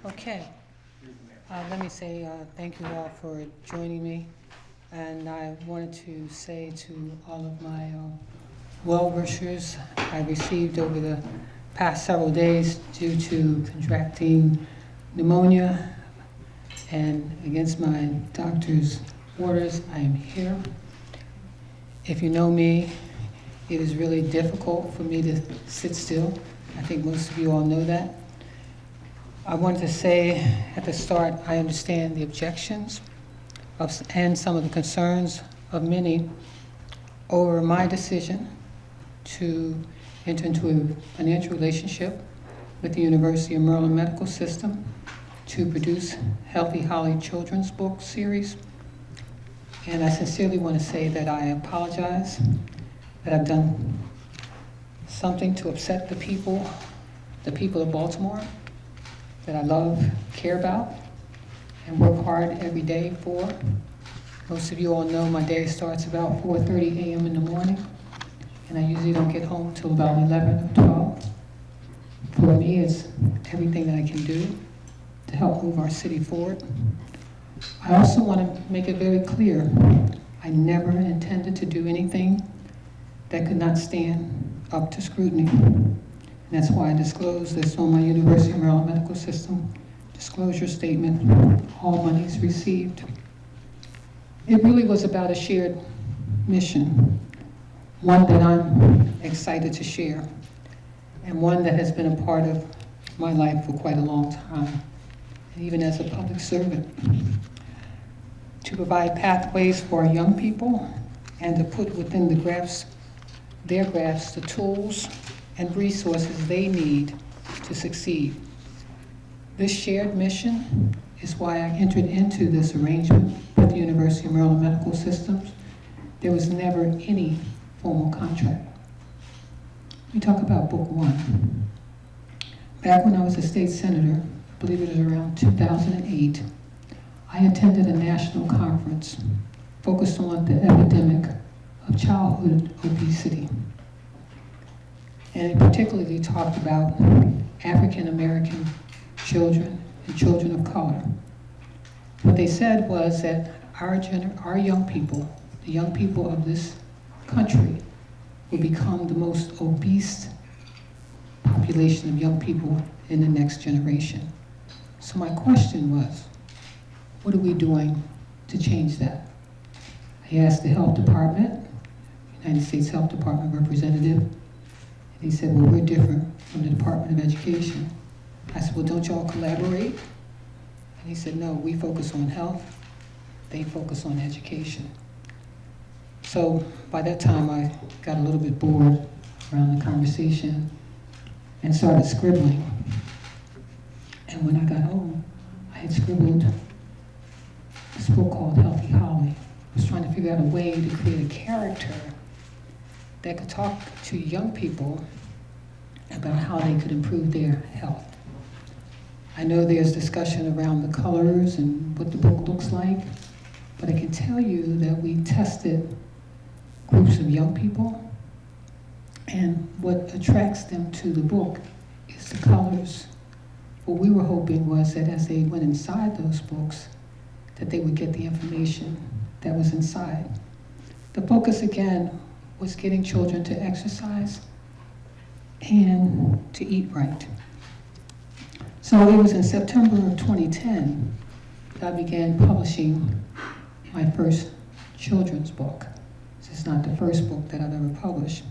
Okay. Let me say thank you all for joining me. And I wanted to say to all of my well-wishers I received over the past several days due to contracting pneumonia, and against my doctor's orders, I am here. If you know me, it is really difficult for me to sit still. I think most of you all know that. I wanted to say at the start, I understand the objections and some of the concerns of many over my decision to enter into a financial relationship with the University of Maryland Medical System to produce Healthy Holly Children's Book Series. And I sincerely want to say that I apologize, that I've done something to upset the people of Baltimore, that I love, care about, and work hard every day for. Most of you all know my day starts about 4:30 a.m. in the morning, and I usually don't get home till about 11 or 12. For me, it's everything that I can do to help move our city forward. I also want to make it very clear, I never intended to do anything that could not stand up to scrutiny. And that's why I disclosed this on my University of Maryland Medical System disclosure statement, all monies received. It really was about a shared mission, one that I'm excited to share, and one that has been a part of my life for quite a long time, and even as a public servant. To provide pathways for our young people and to put within their grasp the tools and resources they need to succeed. This shared mission is why I entered into this arrangement with the University of Maryland Medical Systems. There was never any formal contract. We talk about book one. Back when I was a state senator, I believe it was around 2008, I attended a national conference focused on the epidemic of childhood obesity. And it particularly talked about African American children and children of color. What they said was that our young people, the young people of this country, will become the most obese population of young people in the next generation. So my question was, what are we doing to change that? I asked the Health Department, United States Health Department representative, and he said, well, we're different from the Department of Education. I said, well, don't y'all collaborate? And he said, no, we focus on health, they focus on education. So by that time, I got a little bit bored around the conversation and started scribbling. And when I got home, I had scribbled this book called Healthy Holly. I was trying to figure out a way to create a character that could talk to young people about how they could improve their health. I know there's discussion around the colors and what the book looks like, but I can tell you that we tested groups of young people, and what attracts them to the book is the colors. What we were hoping was that as they went inside those books, that they would get the information that was inside. The focus again was getting children to exercise and to eat right. So it was in September of 2010 that I began publishing my first children's book. This is not the first book that I've ever published.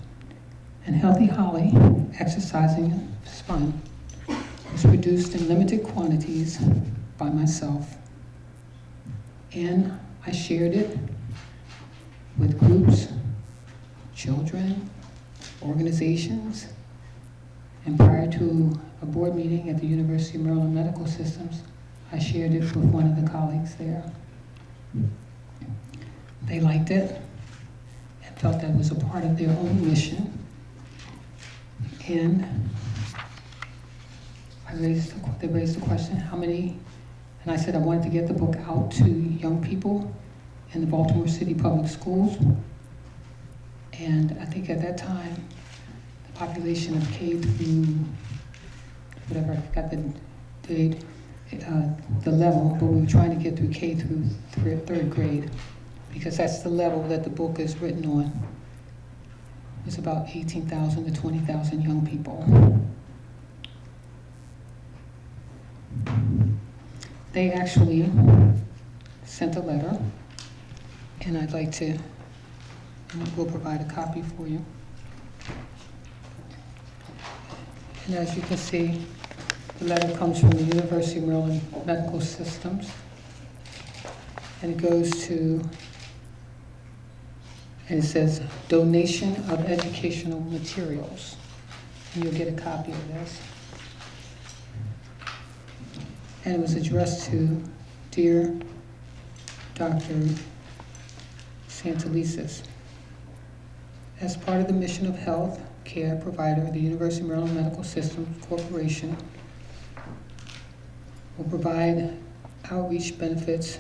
And Healthy Holly, Exercising is Fun, was produced in limited quantities by myself. And I shared it with groups, children, organizations, and prior to a board meeting at the University of Maryland Medical Systems, I shared it with one of the colleagues there. They liked it and felt that it was a part of their own mission. And they raised the question, how many? And I said I wanted to get the book out to young people in the Baltimore City Public Schools. And I think at that time, the population of K through, whatever, I forgot the date, the level, but we were trying to get through K through third grade, because that's the level that the book is written on. It's about 18,000 to 20,000 young people. They actually sent a letter, and I'd like to, and we'll provide a copy for you. And as you can see, the letter comes from the University of Maryland Medical Systems, and it goes to, and it says, donation of educational materials. And you'll get a copy of this. And it was addressed to Dear Dr. Santelises. As part of the mission of health care provider, the University of Maryland Medical Systems Corporation will provide outreach benefits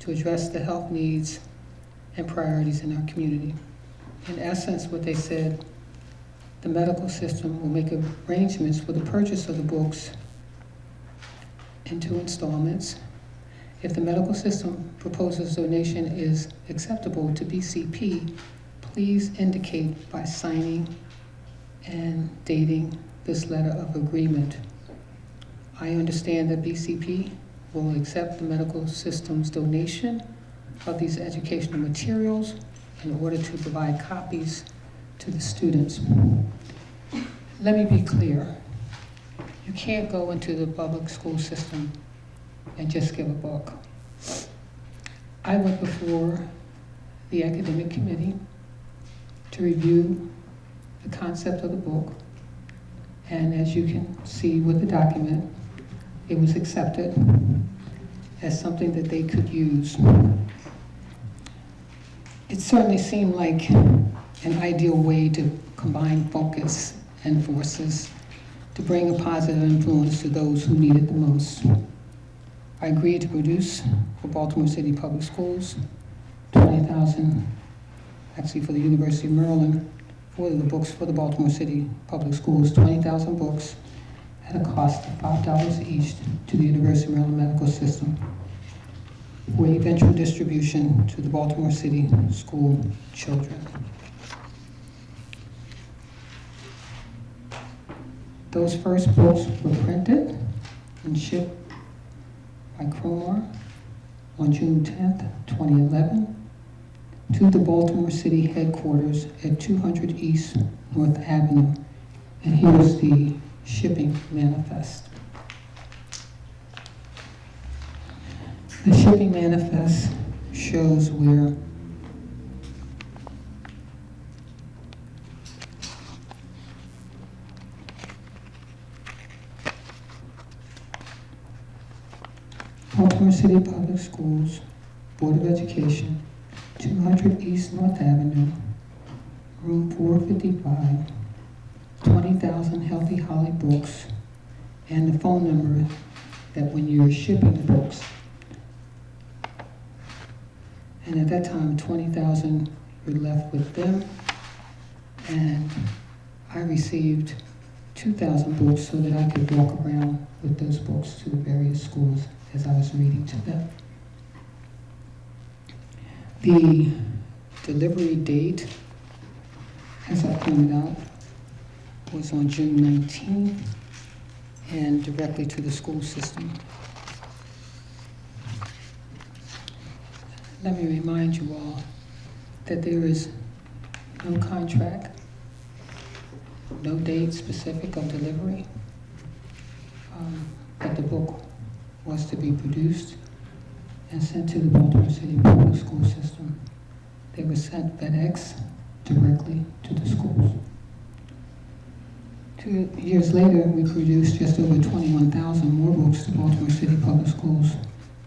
to address the health needs and priorities in our community. In essence, what they said, the medical system will make arrangements for the purchase of the books in 2 installments. If the medical system proposes donation is acceptable to BCP, please indicate by signing and dating this letter of agreement. I understand that BCP will accept the medical system's donation of these educational materials in order to provide copies to the students. Let me be clear. You can't go into the public school system and just give a book. I went before the academic committee to review the concept of the book, and as you can see with the document, it was accepted as something that they could use. It certainly seemed like an ideal way to combine focus and forces to bring a positive influence to those who need it the most. I agreed to produce for Baltimore City Public Schools 20,000, actually for the University of Maryland, for the books for the Baltimore City Public Schools, 20,000 books at a cost of $5 each to the University of Maryland Medical System for eventual distribution to the Baltimore City school children. Those first books were printed and shipped by Cromar on June 10th, 2011, to the Baltimore City headquarters at 200 East North Avenue. And here's the shipping manifest. The shipping manifest shows where Baltimore City Public Schools, Board of Education, 200 East North Avenue, room 455, 20,000 Healthy Holly books, and the phone number that when you're shipping the books. And at that time, 20,000 were left with them, and I received 2,000 books so that I could walk around with those books to the various schools as I was reading to them. The delivery date, as I pointed out, was on June 19th and directly to the school system. Let me remind you all that there is no contract, no date specific of delivery, but the book was to be produced and sent to the Baltimore City Public School System. They were sent FedEx directly to the schools. 2 years later, we produced just over 21,000 more books to Baltimore City Public Schools.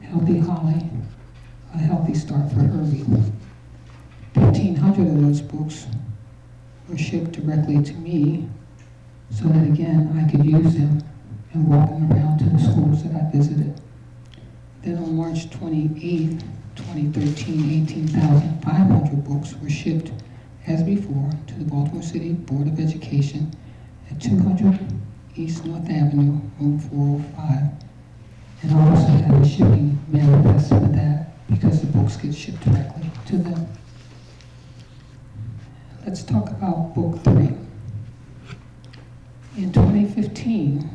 Healthy Holly, A Healthy Start for Herbie. 1,500 of those books were shipped directly to me so that again I could use them and walk them around to the schools that I visited. Then on March 28th, 2013, 18,500 books were shipped as before to the Baltimore City Board of Education at 200 East North Avenue, room 405. And I also have a shipping manifest for that because the books get shipped directly to them. Let's talk about book 3. In 2015,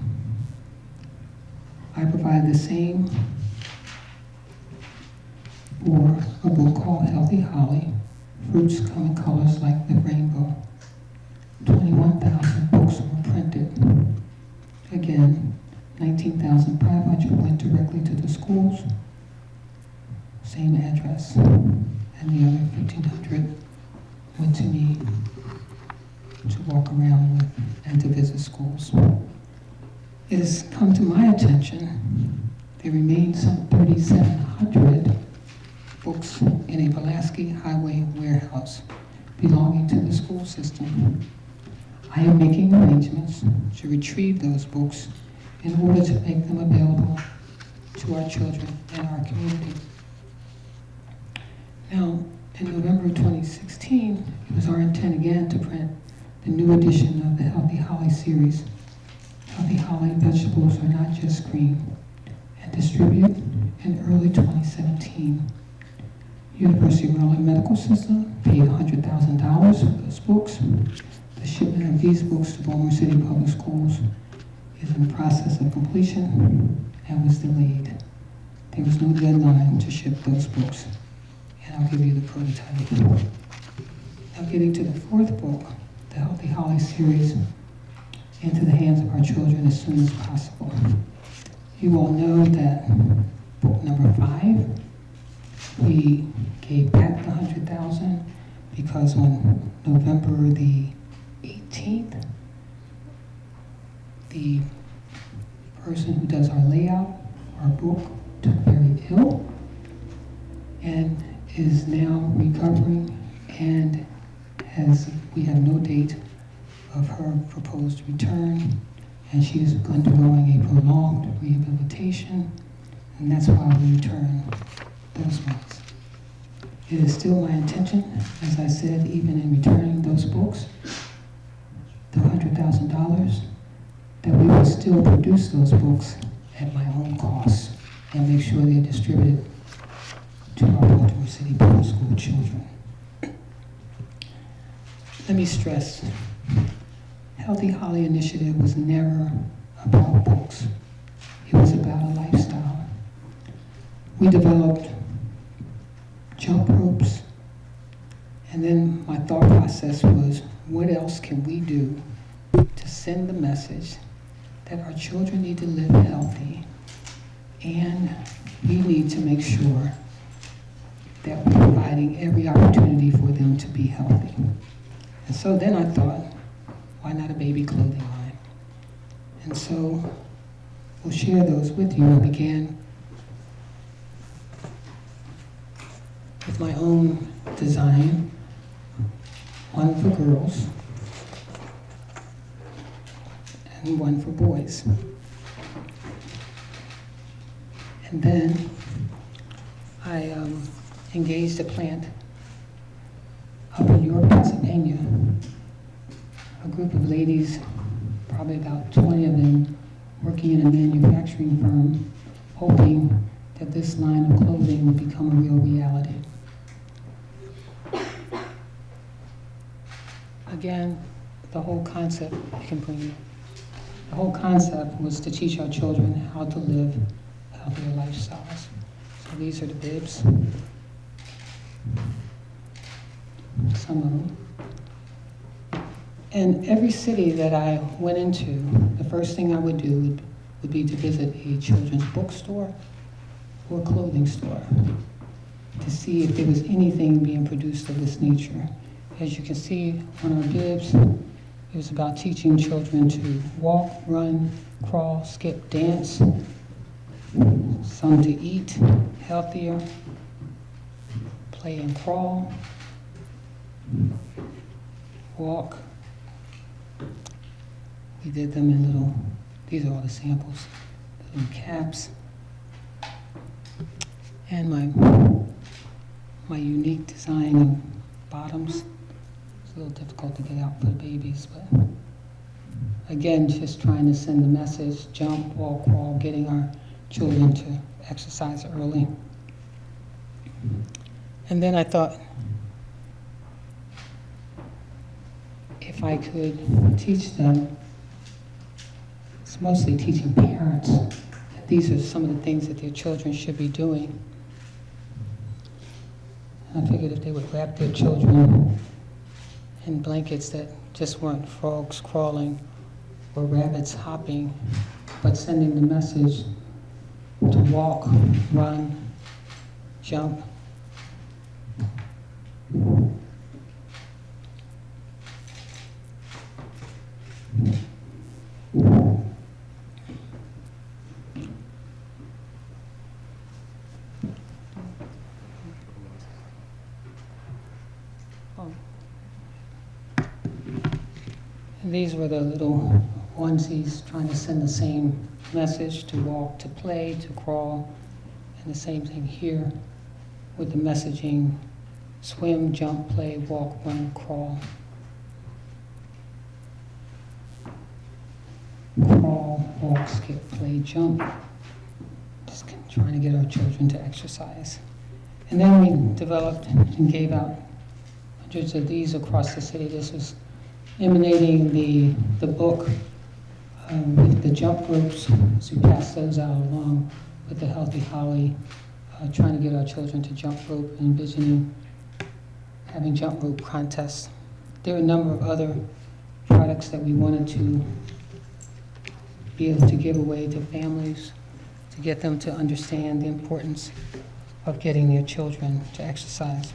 I provided the same for a book called Healthy Holly, Fruits Come in Colors Like the Rainbow. 21,000 books were printed. Again, 19,500 went directly to the schools, same address, and the other 1,500 went to me to walk around with and to visit schools. It has come to my attention there remain some 3,700 books in a Pulaski Highway warehouse belonging to the school system. I am making arrangements to retrieve those books in order to make them available to our children and our community. Now, in November of 2016, it was our intent again to print the new edition of the Healthy Holly series. Healthy Holly vegetables are not just green, and distribute in early 2017. University of Maryland Medical System paid $100,000 for those books. The shipment of these books to Baltimore City Public Schools is in the process of completion and was delayed. There was no deadline to ship those books, and I'll give you the prototype. Now getting to the 4th book, the Healthy Holly series, into the hands of our children as soon as possible. You all know that book number 5, we gave back the $100,000 because on November the 18th, the person who does our layout, our book, took very ill and is now recovering, and we have no date of her proposed return, and she is undergoing a prolonged rehabilitation, and that's why we return those books. It is still my intention, as I said, even in returning those books, the $100,000, that we will still produce those books at my own cost and make sure they're distributed to our Baltimore City Public School children. Let me stress, Healthy Holly Initiative was never about books. It was about a lifestyle. We developed jump ropes, and then my thought process was, what else can we do to send the message that our children need to live healthy, and we need to make sure that we're providing every opportunity for them to be healthy. And so then I thought, why not a baby clothing line? And so we'll share those with you. I began with my own design, one for girls and one for boys. And then I engaged a plant up in York, Pennsylvania, a group of ladies, probably about 20 of them, working in a manufacturing firm, hoping that this line of clothing would become a real reality. Again, the whole concept, you can bring it. The whole concept was to teach our children how to live healthier lifestyles. So these are the bibs, some of them. And every city that I went into, the first thing I would do would be to visit a children's bookstore or clothing store to see if there was anything being produced of this nature. As you can see on our bibs, it was about teaching children to walk, run, crawl, skip, dance, some to eat healthier, play and crawl, walk. We did them in little, these are all the samples, the little caps. And my unique design of bottoms. It's a little difficult to get out for the babies, but again, just trying to send the message, jump, walk, crawl, getting our children to exercise early. And then I thought, if I could teach them, it's mostly teaching parents, that these are some of the things that their children should be doing. I figured if they would wrap their children in blankets that just weren't frogs crawling or rabbits hopping, but sending the message to walk, run, jump. And these were the little onesies trying to send the same message to walk, to play, to crawl, and the same thing here with the messaging: swim, jump, play, walk, run, crawl. Crawl, walk, skip, play, jump. Just trying to get our children to exercise. And then we developed and gave out hundreds of these across the city. This was emanating the book with the jump ropes. So we passed those out along with the Healthy Holly, trying to get our children to jump rope, envisioning having jump rope contests. There are a number of other products that we wanted to be able to give away to families, to get them to understand the importance of getting their children to exercise.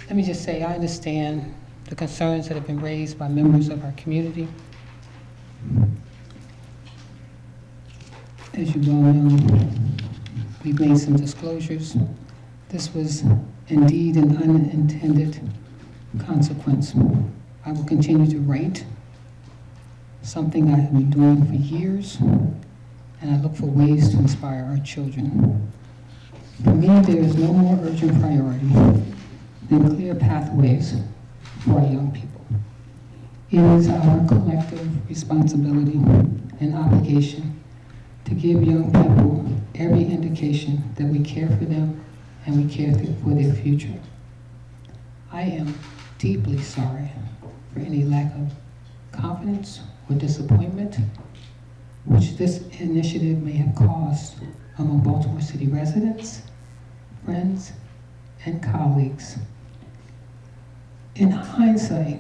Let me just say, I understand the concerns that have been raised by members of our community. As you well know, we've made some disclosures. This was indeed an unintended consequence. I will continue to write, something I have been doing for years, and I look for ways to inspire our children. For me, there is no more urgent priority than clear pathways for our young people. It is our collective responsibility and obligation to give young people every indication that we care for them and we care for their future. I am deeply sorry for any lack of confidence or disappointment which this initiative may have caused among Baltimore City residents, friends, and colleagues. In hindsight,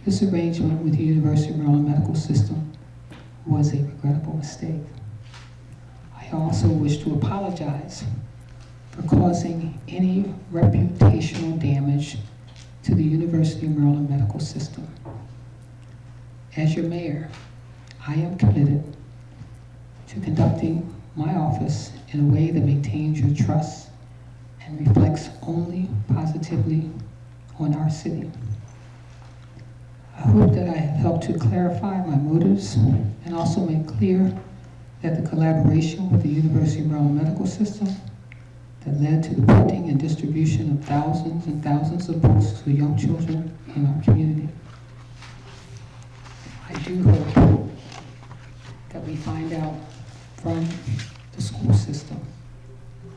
this arrangement with the University of Maryland Medical System was a regrettable mistake. I also wish to apologize for causing any reputational damage to the University of Maryland Medical System. As your mayor, I am committed to conducting my office in a way that maintains your trust and reflects only positively on our city. I hope that I have helped to clarify my motives and also make clear that the collaboration with the University of Maryland Medical System that led to the printing and distribution of thousands and thousands of books to young children in our community. I do hope that we find out from the school system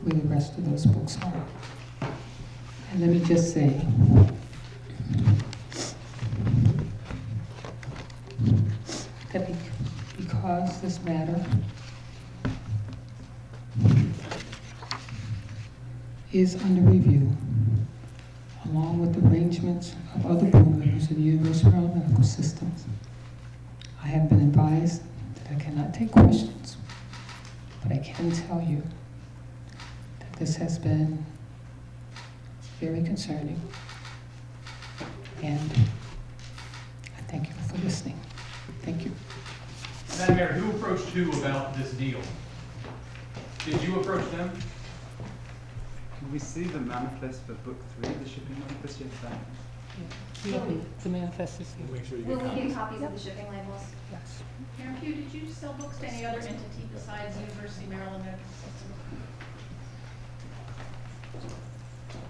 where the rest of those books are. And let me just say, that because this matter is under review, along with arrangements of other board members of the University of Maryland Medical Systems, I have been advised that I cannot take questions, but I can tell you that this has been very concerning, and I thank you for listening. Thank you. Madam Mayor, who approached who about this deal? Did you approach them? Can we see the manifest for book 3, the shipping manifest yet? The manifest is here. Make sure you Will get we copies. get copies of the shipping labels? Yes. Mayor Pugh, did you sell books to any other entity besides University of Maryland Medical System?